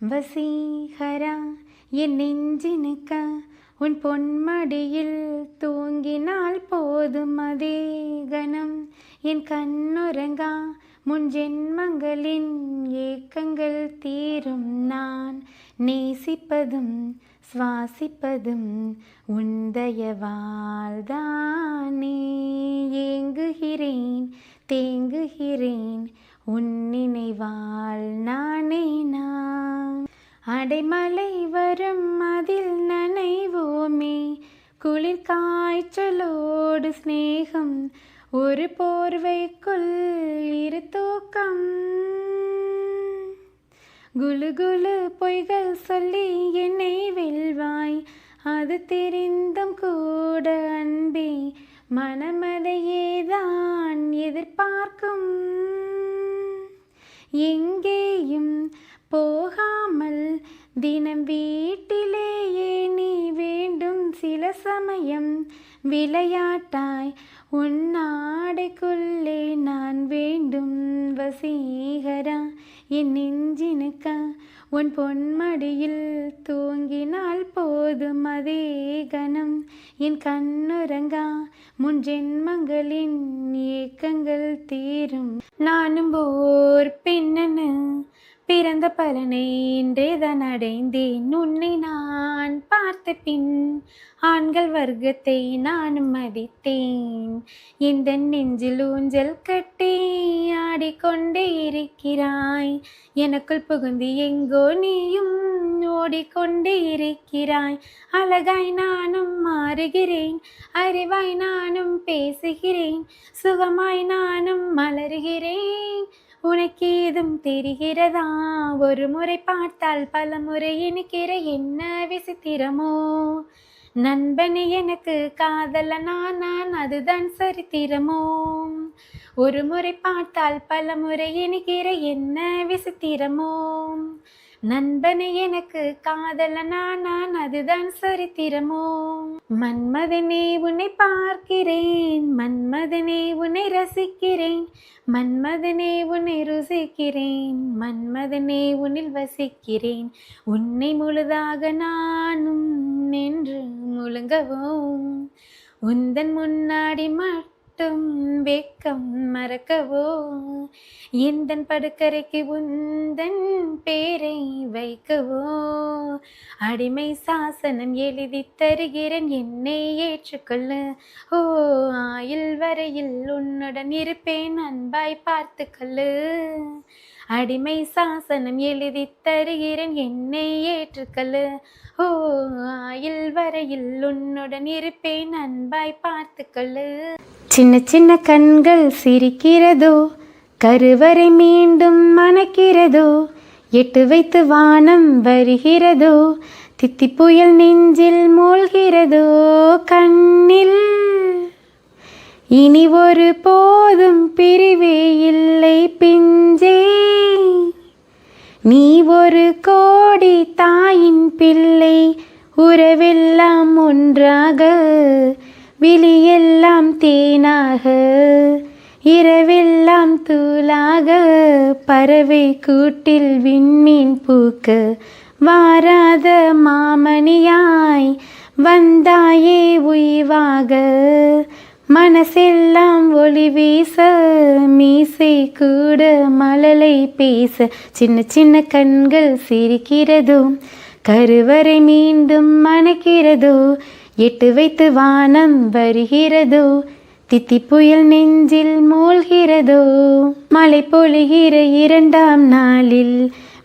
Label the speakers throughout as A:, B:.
A: வசீகரா என் நெஞ்சினுக்க உன் பொன்மடியில் தூங்கினால் போதும் அதே கணம் என் கண்ணுறங்கா முன் ஜென்மங்களின் ஏக்கங்கள் தீரும். நான் நேசிப்பதும் சுவாசிப்பதும் உந்தயவால்தானே. ஏங்குகிறேன் தேங்குகிறேன் உன் நினைவால் நானே நான். அடைமலை வரும் அதில் நனைவோமே, குளிர் காய்ச்சலோடு ஸ்நேகம், ஒரு போர்வைக்குள் இரு தூக்கம். குலு குலு பொய்கள் சொல்லி என்னை வெல்வாய், அது தெரிந்தும் கூட அன்பே மனமதையேதான் எதிர்பார்க்கும். எங்கேயும் போகாமல் தினம் வீட்டிலேயே நீ வேண்டும். சில சமயம் விளையாட்டாய் உன் ஆடைக்குள்ளே நான் வேண்டும். வசீகரா என் நெஞ்சினுக்கா உன் பொன்மடியில் தூங்கினால் போதும் அதே கணம் என் கண்ணுறங்கா முன் ஜென்மங்களின் ஏக்கங்கள் தீரும். நானும் ஓர் பெண்ணென பிறந்த பலனை இன்றேதான் அடைந்தேன். உன்னை நான் பார்த்த பின் ஆண்கள் வர்க்கத்தை நானும் மதித்தேன். இந்த நெஞ்சில் ஊஞ்சல் கட்டி ஆடிக்கொண்டே இருக்கிறாய். எனக்குள் புகுந்து எங்கோ நீயும் ஓடிக்கொண்டே இருக்கிறாய். அழகாய் நானும் மாறுகிறேன், அறிவாய் நானும் பேசுகிறேன், சுகமாய் நானும் மலர்கிறேன். உனக்கு ஏதும் தெரிகிறதா? ஒரு முறை பார்த்தால் பல முறை இனிக்கிற என்ன விசித்திரமோ. நண்பனே எனக்கு காதலனா நான், அதுதான் சரித்திரமோ. ஒரு முறை பார்த்தால் பல முறை இனிக்கிற என்ன விசித்திரமோ. நண்பனே எனக்கு காதலனா நான், அதுதான் சரித்திரமோ. மன்மதனே உன்னை பார்க்கிறேன், மன்மதனே உன்னை ரசிக்கிறேன், மன்மதனே உன்னை ருசிக்கிறேன், மன்மதனே உன்னில் வசிக்கிறேன். உன்னை முழுதாக நானும் என்று முழுங்கவோ, உந்தன் முன்னாடி மட்டும் வெக்கம் மறக்கவோ, எந்தன் படுக்கரைக்கு உந்தன் பேரை வைக்கவோ. அடிமை சாசனம் எழுதி தருகிறேன், என்னை ஏற்றுக்கொள்ளு. ஓ, ஆயுள் வரையில் உன்னுடன் இருப்பேன், அன்பாய் பார்த்துக்கொள்ளு. அடிமை சாசனம் எழுதி தருகிறேன், என்னை ஏற்றுக்கொள்ளு. ஓ, ஆயுள் வரையில் உன்னுடன் இருப்பேன், அன்பாய் பார்த்துக்கொள்ளு. சின்ன சின்ன கண்கள் சிரிக்கிறதோ, கருவறை மீண்டும் மணக்கிறதோ, எட்டு வைத்து வானம் வருகிறதோ, தித்தி புயல் நெஞ்சில் மூழ்கிறதோ. கண்ணில் இனி ஒரு போதும் பிரிவே இல்லை பிஞ்சே, நீ ஒரு கோடி தாயின் பிள்ளை. உறவெல்லாம் ஒன்றாக, விழியெல்லாம் தேனாக, இரவெல்லாம் தூளாக, பறவை கூட்டில் விண்மீன் பூக்க, வாராத மாமணியாய் வந்தாயே உய்வாக. மனசெல்லாம் ஒளி வீச, மீசை கூட மழலை பேச, சின்ன சின்ன கண்கள் சிரிக்கிறதோ, கருவறை மீண்டும் மணக்கிறதோ, எட்டு வைத்து வானம் வருகிறதோ, தித்தி புயல் நெஞ்சில் மூழ்கிறதோ. மழை பொழிகிற இரண்டாம் நாளில்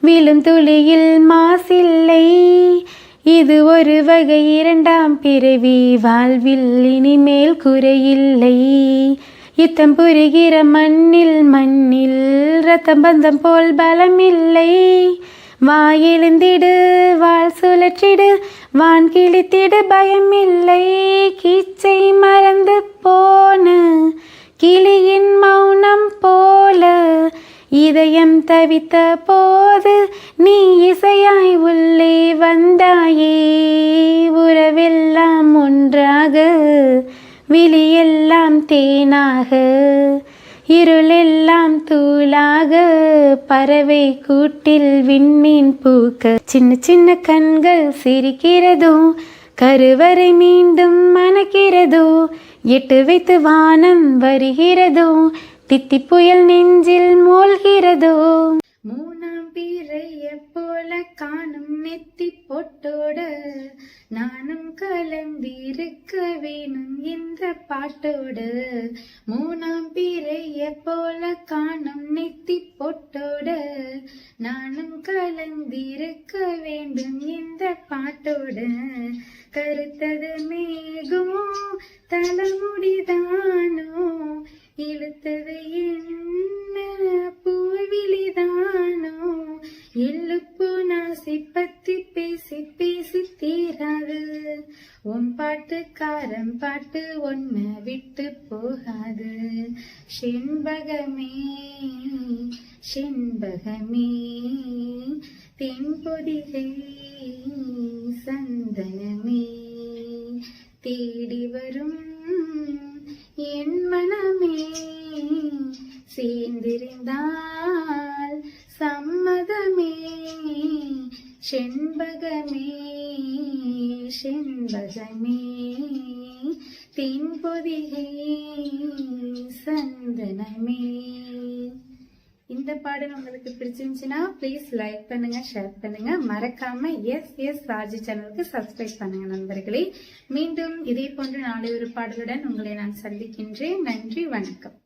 A: விழும் துளியில் மாசில்லை, இது ஒரு வகை இரண்டாம் பிறவி, வாழ்வில் இனிமேல் குறையில்லை. யுத்தம் புரிகிற மண்ணில் மண்ணில் ரத்தம் பந்தம் போல் பலமில்லை. வாயெழுந்திடு வாழ் சுழற்றிடு, வான் கிழித்திடு பயமில்லை. கீச்சை மறந்து போன கிளியின் மௌனம் போல, இதயம் தவித்த போது நீ இசையாய் உள்ளே வந்தாயே. உறவெல்லாம் ஒன்றாக, விழியெல்லாம் தேனாக, இருளெல்லாம் தூளாக பறவை கூட்டில் விண்மீன் பூக்க சின்ன சின்ன கண்கள் சிரிக்கிறதோ, கருவறை மீண்டும் மணக்கிறதோ, எட்டு வைத்து வானம் வருகிறதோ, தித்தி புயல் நெஞ்சில் மூழ்கிறதோ. மூணாம் பிறைய போல காணும் நெத்தி பொட்டோட நானும் கலந்திருக்க வேணும் இந்த பாட்டோட. மூணாம் பிறைய போல காணும் நெத்தி பொட்டோட நானும் கலந்திருக்க வேண்டும் இந்த பாட்டோட. கருத்தது மேகமோ தலைமுடிதானோ, இழுத்தது என்ன பூவிலிதானோ, எள்ளுப்பு நாசி பத்தி பேசி பேசி தீராது. உன் பாட்டு காரம் பாட்டு ஒன்ன விட்டு போகாது. செண்பகமே செண்பகமே தென்பொதிகை சந்தனமே, தேடி வரும் என் மனமே, சேர்ந்திருந்தால் சம்மதமே. செண்பகமே செண்பகமே தென்பொதிகை சந்தனமே. இந்த பாடல் உங்களுக்கு பிடிச்சிருந்துச்சுன்னா ப்ளீஸ் லைக் பண்ணுங்க, ஷேர் பண்ணுங்க, மறக்காம எஸ் ராஜி சேனலுக்கு சப்ஸ்கிரைப் பண்ணுங்க நண்பர்களே. மீண்டும் இதே போன்று நாளை ஒரு பாடலுடன் உங்களை நான் சந்திக்கின்றேன். நன்றி, வணக்கம்.